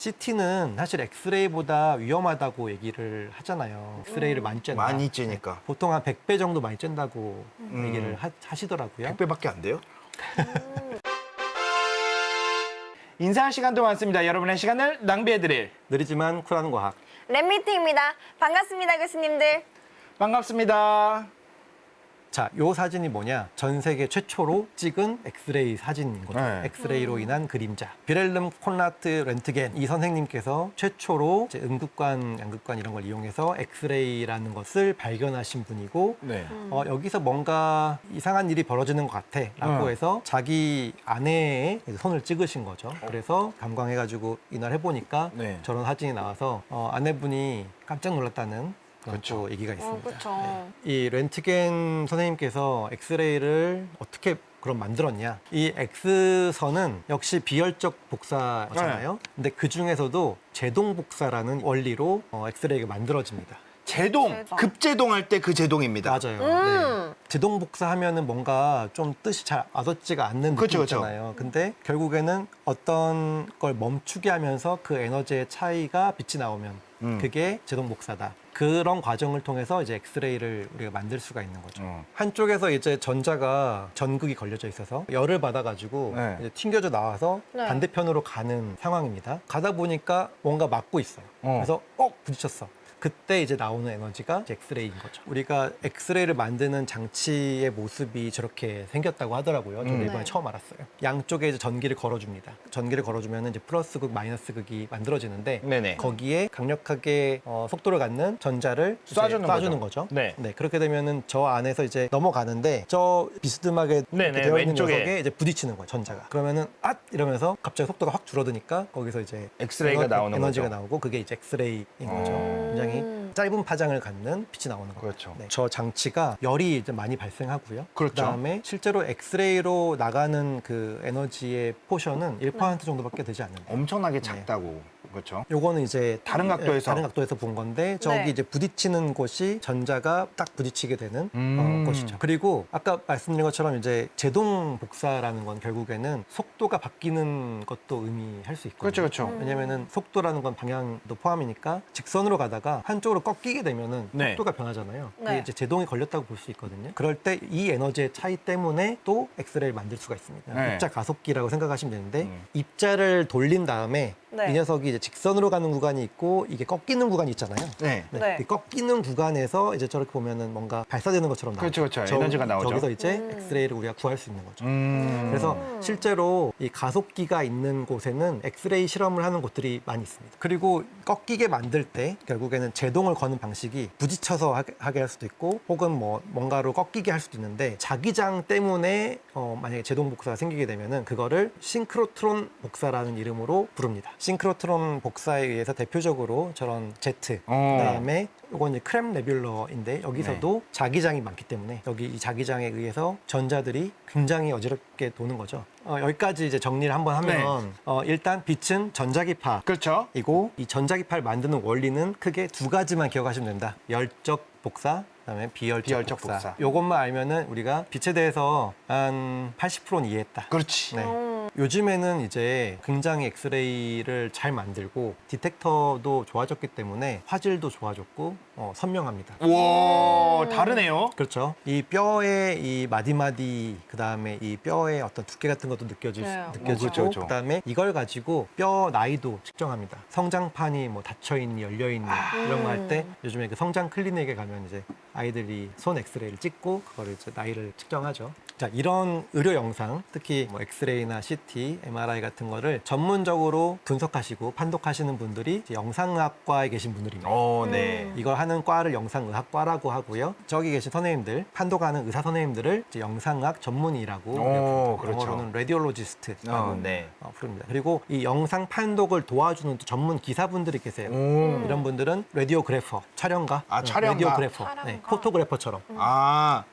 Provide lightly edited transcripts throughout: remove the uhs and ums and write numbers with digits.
CT는 사실 엑스레이보다 위험하다고 얘기를 하잖아요. 엑스레이를 많이 쬐는다. 많이 찌니까. 보통 한 100배 정도 많이 쬐다고 얘기를 하시더라고요. 100배밖에 안 돼요? 인사할 시간도 많습니다. 여러분의 시간을 낭비해드릴 느리지만 쿨한 과학. 랩미팅입니다. 반갑습니다, 교수님들. 반갑습니다. 자, 요 사진이 뭐냐? 전 세계 최초로 찍은 엑스레이 사진인 거죠. 네. 엑스레이로 인한 그림자. 비렐름 콘라트 렌트겐 이 선생님께서 최초로 이제 음극관, 양극관 이런 걸 이용해서 엑스레이라는 것을 발견하신 분이고 네. 여기서 뭔가 이상한 일이 벌어지는 것 같아 라고 해서 자기 아내의 손을 찍으신 거죠. 그래서 감광해가지고 이날 해보니까 네. 저런 사진이 나와서 아내분이 깜짝 놀랐다는 그런 그렇죠. 또 얘기가 있습니다. 그렇죠. 이 렌트겐 선생님께서 엑스레이를 어떻게 그럼 만들었냐? 이 X선은 역시 비열적 복사잖아요. 근데 그 중에서도 제동 복사라는 원리로 엑스레이가 만들어집니다. 제동, 제동. 급제동할 때 그 제동입니다. 맞아요. 네. 제동 복사하면은 뭔가 좀 뜻이 잘 와닿지가 않는 그쵸, 느낌 그쵸. 있잖아요. 근데 결국에는 어떤 걸 멈추게 하면서 그 에너지의 차이가 빛이 나오면 그게 제동 복사다. 그런 과정을 통해서 이제 엑스레이를 우리가 만들 수가 있는 거죠. 한쪽에서 이제 전자가 전극이 걸려져 있어서 열을 받아가지고 네. 이제 튕겨져 나와서 네. 반대편으로 가는 상황입니다. 가다 보니까 뭔가 막고 있어요. 그래서 부딪혔어. 그때 이제 나오는 에너지가 이제 엑스레이인 거죠. 우리가 엑스레이를 만드는 장치의 모습이 저렇게 생겼다고 하더라고요. 저도 이번에 네. 처음 알았어요. 양쪽에 이제 전기를 걸어줍니다. 전기를 걸어주면 이제 플러스 극, 마이너스 극이 만들어지는데 네네. 거기에 강력하게 속도를 갖는 전자를 이제 쏴주는 거죠. 네. 그렇게 되면은 저 안에서 이제 넘어가는데 저 비스듬하게 네네, 이렇게 되어 있는 왼쪽에. 녀석에 이제 부딪히는 거예요. 전자가. 그러면은 이러면서 갑자기 속도가 확 줄어드니까 거기서 이제 엑스레이가 나오는 에너지가 거죠. 나오고 그게 이제 엑스레이인 거죠. 굉장히 짧은 파장을 갖는 빛이 나오는 거죠. 그렇죠. 저 장치가 열이 이제 많이 발생하고요. 그렇죠. 그다음에 실제로 엑스레이로 나가는 그 에너지의 포션은 1% 정도밖에 되지 않는다. 엄청나게 작다고. 그렇죠. 요거는 이제 다른 각도에서. 다른 각도에서 본 건데 저기 네. 이제 부딪히는 곳이 전자가 딱 부딪히게 되는 곳이죠. 그리고 아까 말씀드린 것처럼 이제 제동 복사라는 건 결국에는 속도가 바뀌는 것도 의미할 수 있거든요. 그렇죠, 그렇죠. 왜냐면은 속도라는 건 방향도 포함이니까 직선으로 가다가 한쪽으로 꺾이게 되면은 네. 속도가 변하잖아요. 그게 네. 이제 제동이 걸렸다고 볼 수 있거든요. 그럴 때 이 에너지의 차이 때문에 또 엑스레이를 만들 수가 있습니다. 네. 입자 가속기라고 생각하시면 되는데 입자를 돌린 다음에 네. 이 녀석이 이제 직선으로 가는 구간이 있고 이게 꺾이는 구간이 있잖아요. 네. 네. 이 꺾이는 구간에서 이제 저렇게 보면은 뭔가 발사되는 것처럼 나와요. 그렇죠, 그렇죠. 에너지가 나오죠. 저기서 이제 엑스레이를 우리가 구할 수 있는 거죠. 그래서 그래서 실제로 이 가속기가 있는 곳에는 엑스레이 실험을 하는 곳들이 많이 있습니다. 그리고 꺾이게 만들 때 결국에는 제동을 거는 방식이 부딪혀서 하게 할 수도 있고 혹은 뭐 뭔가로 꺾이게 할 수도 있는데 자기장 때문에 만약에 제동 복사가 생기게 되면은 그거를 싱크로트론 복사라는 이름으로 부릅니다. 싱크로트론 복사에 의해서 대표적으로 저런 제트 그다음에 이건 이제 크렘 네뷸러인데 여기서도 자기장이 많기 때문에 여기 이 자기장에 의해서 전자들이 굉장히 어지럽게 도는 거죠. 여기까지 이제 정리를 한번 하면 일단 빛은 전자기파이고 그렇죠. 이 전자기파를 만드는 원리는 크게 두 가지만 기억하시면 된다. 열적 복사, 그다음에 비열적 복사. 요것만 알면은 우리가 빛에 대해서 한 80%는 이해했다. 그렇지. 네. 요즘에는 이제 굉장히 엑스레이를 잘 만들고 디텍터도 좋아졌기 때문에 화질도 좋아졌고 선명합니다. 우와, 다르네요. 그렇죠. 이 뼈의 이 마디마디 그다음에 이 뼈의 어떤 두께 같은 것도 느껴지고 그렇죠, 그렇죠. 그다음에 이걸 가지고 뼈 나이도 측정합니다. 성장판이 뭐 닫혀 있니 열려 있니 이런 거 할 때 요즘에 그 성장 클리닉에 가면 이제 아이들이 손 엑스레이를 찍고 그거를 이제 나이를 측정하죠. 자, 이런 의료 영상, 특히 뭐 엑스레이나 CT, MRI 같은 거를 전문적으로 분석하시고 판독하시는 분들이 이제 영상의학과에 계신 분들입니다. 네. 이걸 하는 과를 영상의학과라고 하고요. 저기 계신 선생님들, 판독하는 의사 선생님들을 이제 영상의학 전문의라고 부릅니다. 그렇죠. 영어로는 레디올로지스트라고 네. 부릅니다. 그리고 이 영상 판독을 도와주는 또 전문 기사분들이 계세요. 이런 분들은 레디오그래퍼, 촬영가, 촬영가. 레디오그래퍼, 촬영가. 포토그래퍼처럼.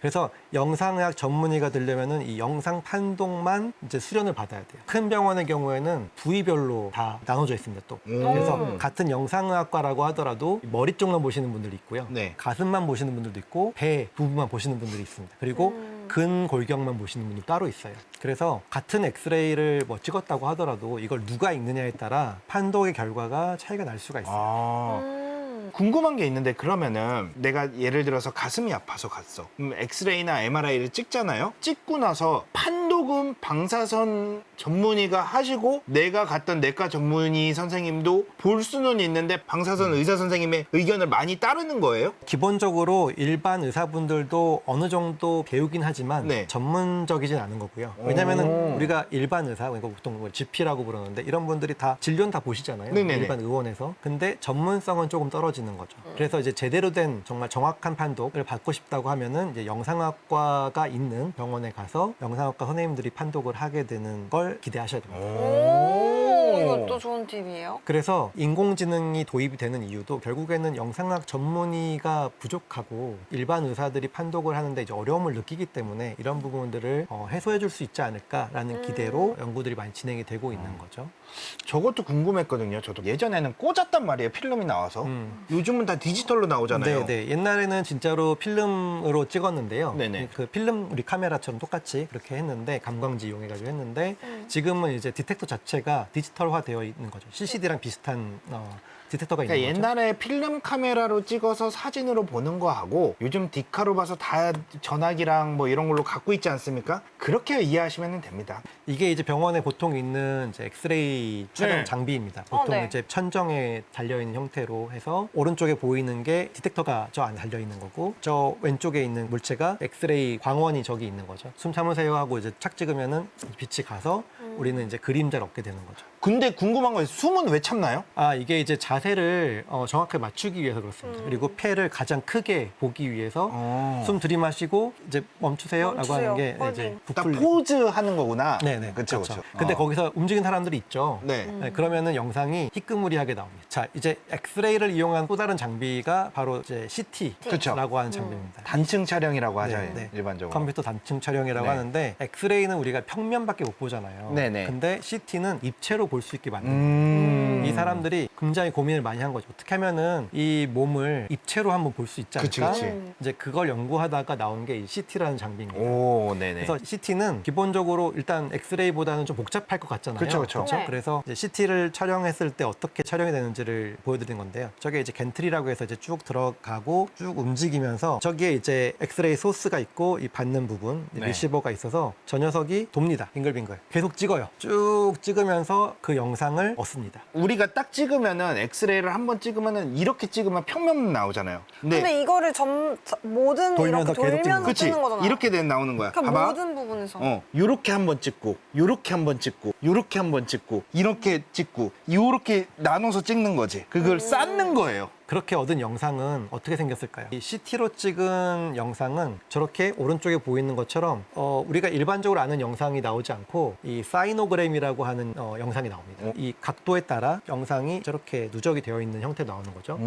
그래서 영상의학 전문의가 되려면은 이 영상 판독만 이제 수련을 받아야 돼요. 큰 병원의 경우에는 부위별로 다 나눠져 있습니다. 또 그래서 같은 영상의학과라고 하더라도 머리 쪽만 보시는 분들이 있고요. 네. 가슴만 보시는 분들도 있고 배 부분만 보시는 분들이 있습니다. 그리고 근골격만 보시는 분이 따로 있어요. 그래서 같은 엑스레이를 뭐 찍었다고 하더라도 이걸 누가 읽느냐에 따라 판독의 결과가 차이가 날 수가 있어요. 아. 궁금한 게 있는데 그러면은 내가 예를 들어서 가슴이 아파서 갔어. 엑스레이나 MRI를 찍잖아요. 찍고 나서 판독은 방사선 전문의가 하시고 내가 갔던 내과 전문의 선생님도 볼 수는 있는데 방사선 의사 선생님의 의견을 많이 따르는 거예요? 기본적으로 일반 의사분들도 어느 정도 배우긴 하지만 네. 전문적이진 않은 거고요. 왜냐면은 우리가 일반 의사, 그러니까 보통 뭐 GP라고 부르는데 이런 분들이 다 진료는 다 보시잖아요. 네네네. 일반 의원에서. 근데 전문성은 조금 떨어지는 거죠. 그래서 이제 제대로 된 정말 정확한 판독을 받고 싶다고 하면은 이제 영상학과가 있는 병원에 가서 영상학과 선생님들이 판독을 하게 되는 걸 기대하셔야 됩니다. 오, 이것도 좋은 팁이에요. 그래서 인공지능이 도입이 되는 이유도 결국에는 영상학 전문의가 부족하고 일반 의사들이 판독을 하는데 이제 어려움을 느끼기 때문에 이런 부분들을 해소해 줄 수 있지 않을까라는 기대로 연구들이 많이 진행이 되고 있는 거죠. 저것도 궁금했거든요. 저도 예전에는 꽂았단 말이에요. 필름이 나와서. 요즘은 다 디지털로 나오잖아요. 네. 옛날에는 진짜로 필름으로 찍었는데요. 네네. 그 필름 우리 카메라처럼 똑같이 그렇게 했는데 감광지 이용해가지고 했는데 지금은 이제 디텍터 자체가 디지털화되어 있는 거죠. CCD랑 비슷한 디텍터가 있는 그러니까 거죠. 옛날에 필름 카메라로 찍어서 사진으로 보는 거하고 요즘 디카로 봐서 다 전화기랑 뭐 이런 걸로 갖고 있지 않습니까? 그렇게 이해하시면 됩니다. 이게 이제 병원에 보통 있는 이제 엑스레이 촬영 네. 장비입니다. 보통 네. 이제 천정에 달려 있는 형태로 해서 오른쪽에 보이는 게 디텍터가 저 안에 달려 있는 거고 저 왼쪽에 있는 물체가 엑스레이 광원이 저기 있는 거죠. 숨 참으세요 하고 이제 착 찍으면은 빛이 가서 우리는 이제 그림자를 얻게 되는 거죠. 근데 궁금한 건 숨은 왜 참나요? 이게 이제 자세를 정확하게 맞추기 위해서 그렇습니다. 그리고 폐를 가장 크게 보기 위해서 숨 들이마시고 이제 멈추세요라고 멈추세요. 하는 게 허니. 이제 딱 부풀리. 포즈 하는 거구나. 네네. 그렇죠, 그렇죠. 근데 거기서 움직이는 사람들이 있죠. 네. 네, 그러면은 영상이 희끄무리하게 나옵니다. 자, 이제 엑스레이를 이용한 또 다른 장비가 바로 이제 그쵸. CT라고 하는 장비입니다. 단층 촬영이라고 하죠. 네. 일반적으로. 컴퓨터 단층 촬영이라고 네. 하는데 엑스레이는 우리가 평면밖에 못 보잖아요. 네네. 근데 CT는 입체로 볼 수 있게 만드는 거예요. 이 사람들이 굉장히 고민을 많이 한 거죠. 어떻게 하면은 이 몸을 입체로 한번 볼 수 있지 그치, 않을까? 그치. 이제 그걸 연구하다가 나온 게 이 CT라는 장비입니다. 오, 네네. 그래서 CT는 기본적으로 일단 엑스레이보다는 좀 복잡할 것 같잖아요. 그쵸, 그쵸. 네. 그래서 이제 CT를 촬영했을 때 어떻게 촬영이 되는지를 보여드린 건데요. 저게 이제 겐트리라고 해서 이제 쭉 들어가고 쭉 움직이면서 저기에 이제 엑스레이 소스가 있고 이 받는 부분, 이 네. 리시버가 있어서 저 녀석이 돕니다. 빙글빙글. 계속 찍어요. 쭉 찍으면서 그 영상을 얻습니다. 우리가 딱 찍으면은 엑스레이를 한번 찍으면은 이렇게 찍으면 평면 나오잖아요. 근데 이거를 모든 돌면서 이렇게 계속 찍는 돌면서 그치? 찍는 거잖아요. 이렇게 나오는 거야. 그러니까 봐봐. 모든 부분에서. 요렇게 한번 찍고, 요렇게 한번 찍고, 요렇게 한번 찍고, 이렇게 찍고, 요렇게 나눠서 찍는 거지. 그걸 쌓는 거예요. 그렇게 얻은 영상은 어떻게 생겼을까요? 이 CT로 찍은 영상은 저렇게 오른쪽에 보이는 것처럼 우리가 일반적으로 아는 영상이 나오지 않고 이 사이노그램이라고 하는 영상이 나옵니다. 이 각도에 따라 영상이 저렇게 누적이 되어 있는 형태로 나오는 거죠.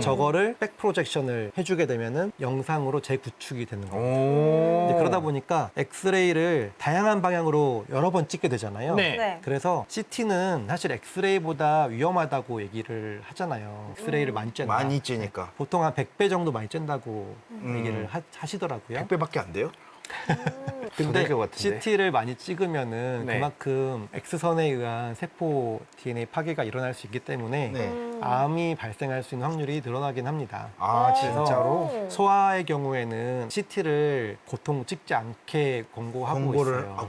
저거를 백 프로젝션을 해주게 되면은 영상으로 재구축이 되는 거예요. 오. 이제 그러다 보니까 엑스레이를 다양한 방향으로 여러 번 찍게 되잖아요. 네. 네. 그래서 CT는 사실 엑스레이보다 위험하다고 얘기를 하잖아요. 엑스레이를 많이 쬐다. 많이 찌니까. 보통 한 100배 정도 많이 쨘다고 얘기를 하시더라고요. 100배밖에 안 돼요? 근데 될 것 같은데. CT를 많이 찍으면은 네. 그만큼 X선에 의한 세포 DNA 파괴가 일어날 수 있기 때문에 네. 암이 발생할 수 있는 확률이 늘어나긴 합니다. 아, 그래서 진짜로? 소아의 경우에는 CT를 보통 찍지 않게 권고하고 광고를 있어요.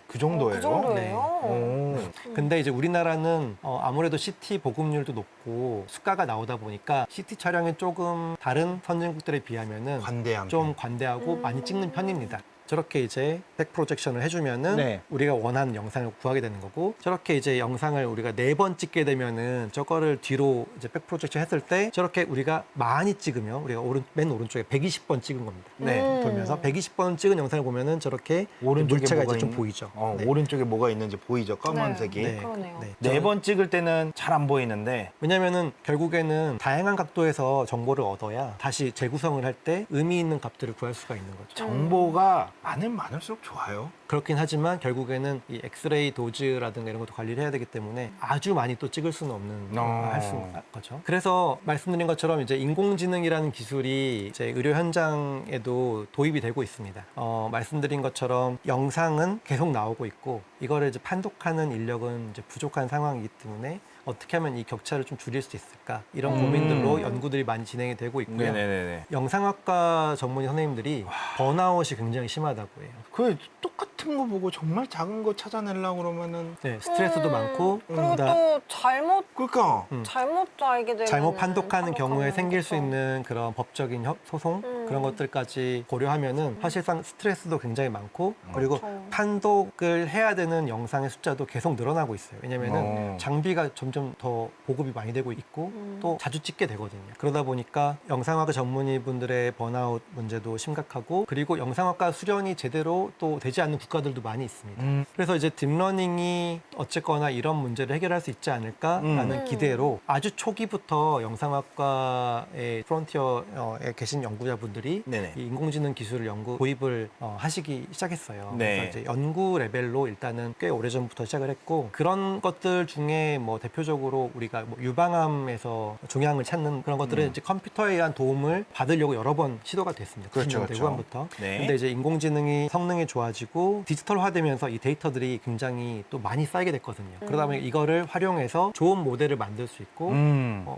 그 정도예요? 그 정도예요? 네. 오. 근데 이제 우리나라는 아무래도 CT 보급률도 높고 수가가 나오다 보니까 CT 촬영이 조금 다른 선진국들에 비하면은 관대한 좀 관대하고 많이 찍는 편입니다. 저렇게 이제 백 프로젝션을 해주면은 네. 우리가 원하는 영상을 구하게 되는 거고 저렇게 이제 영상을 우리가 4번 찍게 되면은 저거를 뒤로 이제 백 프로젝션 했을 때 저렇게 우리가 많이 찍으면 우리가 맨 오른쪽에 120번 찍은 겁니다. 네. 돌면서 120번 찍은 영상을 보면은 저렇게 오른쪽에 물체가 뭐가 이제 좀 있는- 보이죠. 네. 오른쪽에 뭐가 있는지 보이죠? 검은색이. 네. 그러네요. 네. 네 번 찍을 때는 잘 안 보이는데 왜냐면은 결국에는 다양한 각도에서 정보를 얻어야 다시 재구성을 할 때 의미 있는 값들을 구할 수가 있는 거죠. 정보가 많으면 많을수록 좋아요. 그렇긴 하지만 결국에는 이 엑스레이 도즈라든가 이런 것도 관리를 해야 되기 때문에 아주 많이 또 찍을 수는 없는 할 수 있는 거죠. 그래서 말씀드린 것처럼 이제 인공지능이라는 기술이 이제 의료 현장에도 도입이 되고 있습니다. 말씀드린 것처럼 영상은 계속 나오고 있고 이거를 이제 판독하는 인력은 이제 부족한 상황이기 때문에 어떻게 하면 이 격차를 좀 줄일 수 있을까 이런 고민들로 연구들이 많이 진행이 되고 있고요. 네네네. 영상학과 전문의 선생님들이 번아웃이 굉장히 심하다고 해요. 그 똑같은 거 보고 정말 작은 거 찾아내려고 그러면은 네, 스트레스도 많고 그리고 또 그러니까 잘못 알게 되면 잘못 판독하는 경우에 생길 수 있는 그런 법적인 소송 그런 것들까지 고려하면은 사실상 스트레스도 굉장히 많고 그리고 그렇죠. 판독을 해야 되는 영상의 숫자도 계속 늘어나고 있어요. 왜냐면은 장비가 점점 더 보급이 많이 되고 있고 또 자주 찍게 되거든요. 그러다 보니까 영상학과 전문의분들의 번아웃 문제도 심각하고 그리고 영상학과 수련이 제대로 또 되지 않는 국가들도 많이 있습니다. 그래서 이제 딥러닝이 어쨌거나 이런 문제를 해결할 수 있지 않을까라는 기대로 아주 초기부터 영상학과의 프론티어에 계신 연구자분들이 네네. 이 인공지능 기술을 도입을 하시기 시작했어요. 네. 그래서 이제 연구 레벨로 일단은 꽤 오래전부터 시작을 했고 그런 것들 중에 뭐 대표적으로 우리가 뭐 유방암에서 종양을 찾는 그런 것들은 이제 컴퓨터에 의한 도움을 받으려고 여러 번 시도가 됐습니다. 그렇죠, 90년대 그렇죠. 후반부터. 네. 근데 이제 인공지능이 성능이 좋아지고 디지털화되면서 이 데이터들이 굉장히 또 많이 쌓이게 됐거든요. 그러다 보니 이거를 활용해서 좋은 모델을 만들 수 있고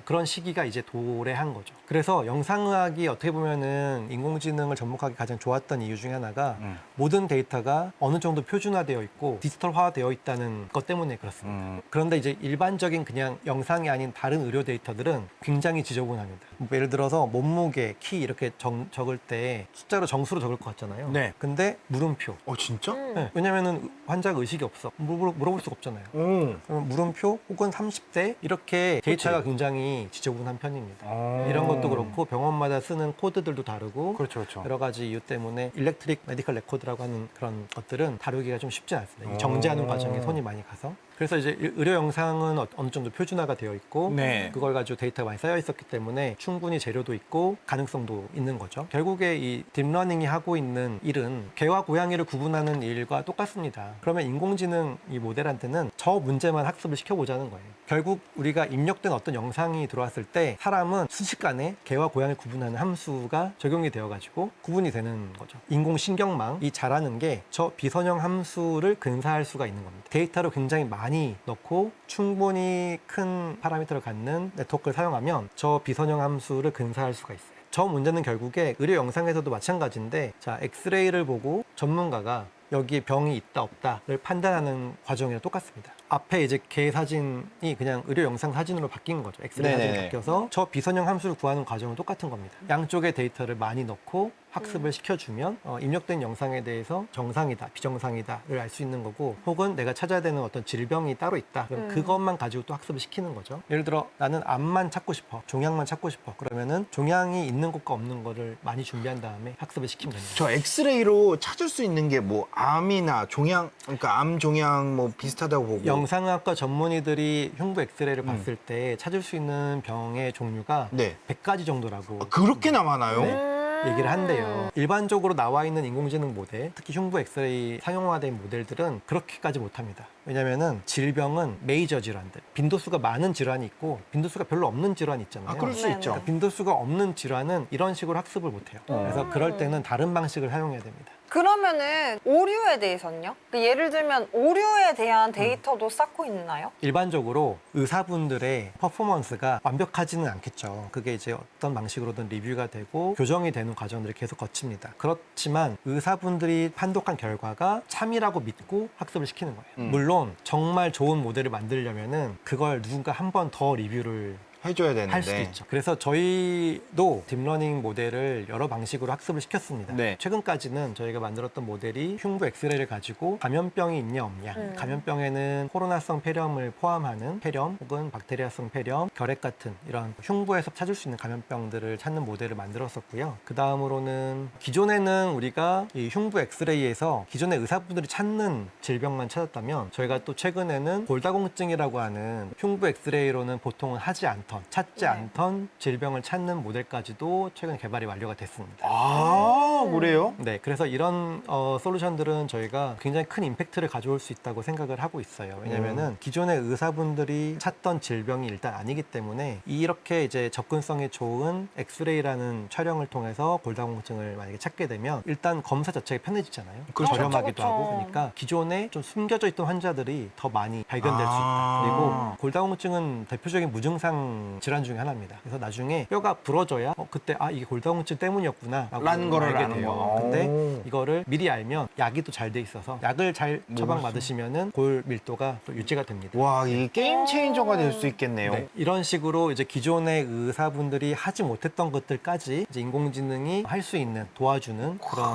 그런 시기가 이제 도래한 거죠. 그래서 영상의학이 어떻게 보면은 인공지능을 접목하기 가장 좋았던 이유 중에 하나가 모든 데이터가 어느 정도 표준화되어 있고 디지털화되어 있다는 것 때문에 그렇습니다. 그런데 이제 일반적인 그냥 영상이 아닌 다른 의료 데이터들은 굉장히 지저분합니다. 뭐 예를 들어서 몸무게, 키 이렇게 적을 때 숫자로 정수로 적을 것 같잖아요. 네. 근데 물음표. 진짜? 네, 왜냐면은 환자가 의식이 없어. 물어볼 수가 없잖아요. 오. 그러면 물음표 혹은 30대 이렇게 데이터가 그치. 굉장히 지저분한 편입니다. 아. 이런 것도 그렇고 병원마다 쓰는 코드들도 다르고 그렇죠, 그렇죠. 여러 가지 이유 때문에 일렉트릭 메디컬 레코드라고 하는 그런 것들은 다루기가 좀 쉽지 않습니다. 이 정제하는 과정에 손이 많이 가서. 그래서 이제 의료 영상은 어느 정도 표준화가 되어 있고 네. 그걸 가지고 데이터가 많이 쌓여 있었기 때문에 충분히 재료도 있고 가능성도 있는 거죠. 결국에 이 딥러닝이 하고 있는 일은 개와 고양이를 구분하는 일과 똑같습니다. 그러면 인공지능 이 모델한테는 저 문제만 학습을 시켜보자는 거예요. 결국 우리가 입력된 어떤 영상이 들어왔을 때 사람은 순식간에 개와 고양이를 구분하는 함수가 적용이 되어가지고 구분이 되는 거죠. 인공신경망이 잘하는 게 저 비선형 함수를 근사할 수가 있는 겁니다. 데이터를 굉장히 많이 넣고 충분히 큰 파라미터를 갖는 네트워크를 사용하면 저 비선형 함수를 근사할 수가 있어요. 저 문제는 결국에 의료 영상에서도 마찬가지인데 자 엑스레이를 보고 전문가가 여기에 병이 있다 없다를 판단하는 과정이랑 똑같습니다. 앞에 이제 개 사진이 그냥 의료 영상 사진으로 바뀐 거죠. 엑스레이 사진이 네네네. 바뀌어서 저 비선형 함수를 구하는 과정은 똑같은 겁니다. 양쪽의 데이터를 많이 넣고 학습을 시켜주면 입력된 영상에 대해서 정상이다, 비정상이다를 알 수 있는 거고 혹은 내가 찾아야 되는 어떤 질병이 따로 있다. 그럼 그것만 가지고 또 학습을 시키는 거죠. 예를 들어 나는 암만 찾고 싶어, 종양만 찾고 싶어. 그러면은 종양이 있는 것과 없는 거를 많이 준비한 다음에 학습을 시키면 됩니다. 저 엑스레이로 찾을 수 있는 게 뭐 암이나 종양, 그러니까 암 종양 뭐 비슷하다고 보고. 영상학과 전문의들이 흉부 엑스레이를 봤을 때 찾을 수 있는 병의 종류가 네. 100가지 정도라고 그렇게나 많아요? 네. 얘기를 한대요. 일반적으로 나와 있는 인공지능 모델, 특히 흉부 엑스레이 상용화된 모델들은 그렇게까지 못합니다. 왜냐면은 질병은 메이저 질환들, 빈도수가 많은 질환이 있고 빈도수가 별로 없는 질환이 있잖아요. 그럴 수 네네. 있죠. 그러니까 빈도수가 없는 질환은 이런 식으로 학습을 못해요. 그래서 그럴 때는 다른 방식을 사용해야 됩니다. 그러면은 오류에 대해서는요? 예를 들면 오류에 대한 데이터도 쌓고 있나요? 일반적으로 의사분들의 퍼포먼스가 완벽하지는 않겠죠. 그게 이제 어떤 방식으로든 리뷰가 되고 교정이 되는 과정들을 계속 거칩니다. 그렇지만 의사분들이 판독한 결과가 참이라고 믿고 학습을 시키는 거예요. 물론 정말 좋은 모델을 만들려면은 그걸 누군가 한 번 더 리뷰를 해줘야 되는데. 할 수도 있죠. 그래서 저희도 딥러닝 모델을 여러 방식으로 학습을 시켰습니다. 네. 최근까지는 저희가 만들었던 모델이 흉부 엑스레이를 가지고 감염병이 있냐 없냐, 감염병에는 코로나성 폐렴을 포함하는 폐렴 혹은 박테리아성 폐렴, 결핵 같은 이런 흉부에서 찾을 수 있는 감염병들을 찾는 모델을 만들었었고요. 그 다음으로는 기존에는 우리가 이 흉부 엑스레이에서 기존의 의사분들이 찾는 질병만 찾았다면 저희가 또 최근에는 골다공증이라고 하는 흉부 엑스레이로는 보통은 하지 않던 찾지 네. 않던 질병을 찾는 모델까지도 최근 개발이 완료가 됐습니다. 아, 그래요? 네, 그래서 이런 솔루션들은 저희가 굉장히 큰 임팩트를 가져올 수 있다고 생각을 하고 있어요. 왜냐면은 기존의 의사분들이 찾던 질병이 일단 아니기 때문에 이렇게 이제 접근성이 좋은 엑스레이라는 촬영을 통해서 골다공증을 만약에 찾게 되면 일단 검사 자체가 편해지잖아요. 그렇죠. 저렴하기도 그렇죠. 하고 그러니까 기존에 좀 숨겨져 있던 환자들이 더 많이 발견될 수 있다. 그리고 골다공증은 대표적인 무증상 질환 중에 하나입니다. 그래서 나중에 뼈가 부러져야 그때 이게 골다공증 때문이었구나 라는 거를 알게 아는 돼요. 거. 근데 오. 이거를 미리 알면 약이 또 잘 돼 있어서 약을 잘 처방 받으시면은 골 밀도가 또 유지가 됩니다. 와, 이게 게임 체인저가 될 수 있겠네요. 네, 이런 식으로 이제 기존의 의사분들이 하지 못했던 것들까지 이제 인공지능이 할 수 있는 도와주는 그런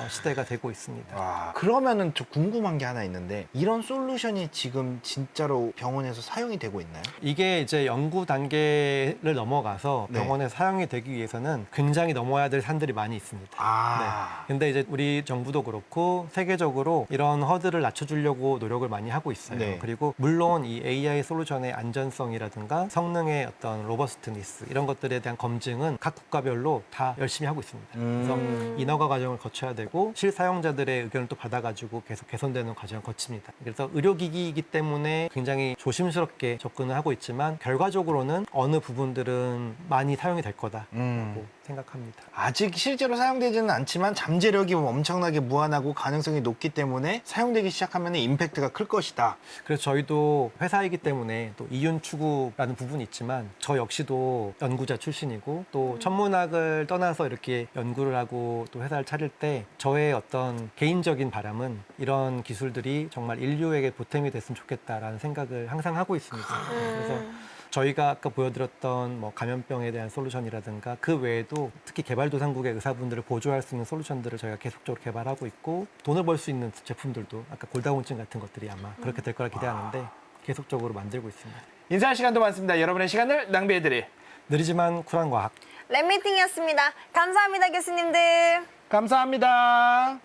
시대가 되고 있습니다. 와, 그러면은 저 궁금한 게 하나 있는데 이런 솔루션이 지금 진짜로 병원에서 사용이 되고 있나요? 이게 이제 연구 단계를 넘어가서 네. 병원에서 사용이 되기 위해서는 굉장히 넘어야 될 산들이 많이 있습니다. 아, 근데 이제 우리 정부도 그렇고 세계적으로 이런 허들을 낮춰주려고 노력을 많이 하고 있어요. 네. 그리고 물론 이 AI 솔루션의 안전성이라든가 성능의 어떤 로버스트니스 이런 것들에 대한 검증은 각 국가별로 다 열심히 하고 있습니다. 그래서 인허가 과정을 거쳐야 되고 실사용자들의 의견을 또 받아가지고 계속 개선되는 과정을 거칩니다. 그래서 의료기기이기 때문에 굉장히 조심스럽게 접근을 하고 있지만 결과적으로는 어느 부분들은 많이 사용이 될 거다라고 생각합니다. 아직 실제로 사용되지는 않지만 잠재력이 엄청나게 무한하고 가능성이 높기 때문에 사용되기 시작하면 임팩트가 클 것이다. 그래서 저희도 회사이기 때문에 또 이윤 추구라는 부분이 있지만 저 역시도 연구자 출신이고 또 천문학을 떠나서 이렇게 연구를 하고 또 회사를 차릴 때 저의 어떤 개인적인 바람은 이런 기술들이 정말 인류에게 보탬이 됐으면 좋겠다라는 생각을 항상 하고 있습니다. 그래서 저희가 아까 보여드렸던 뭐 감염병에 대한 솔루션이라든가 그 외에도 특히 개발도상국의 의사분들을 보조할 수 있는 솔루션들을 저희가 계속적으로 개발하고 있고 돈을 벌 수 있는 제품들도 아까 골다공증 같은 것들이 아마 그렇게 될 거라 기대하는데 계속적으로 만들고 있습니다. 인사할 시간도 많습니다. 여러분의 시간을 낭비해드릴 느리지만 쿨한 과학. 랩미팅이었습니다. 감사합니다, 교수님들. 감사합니다.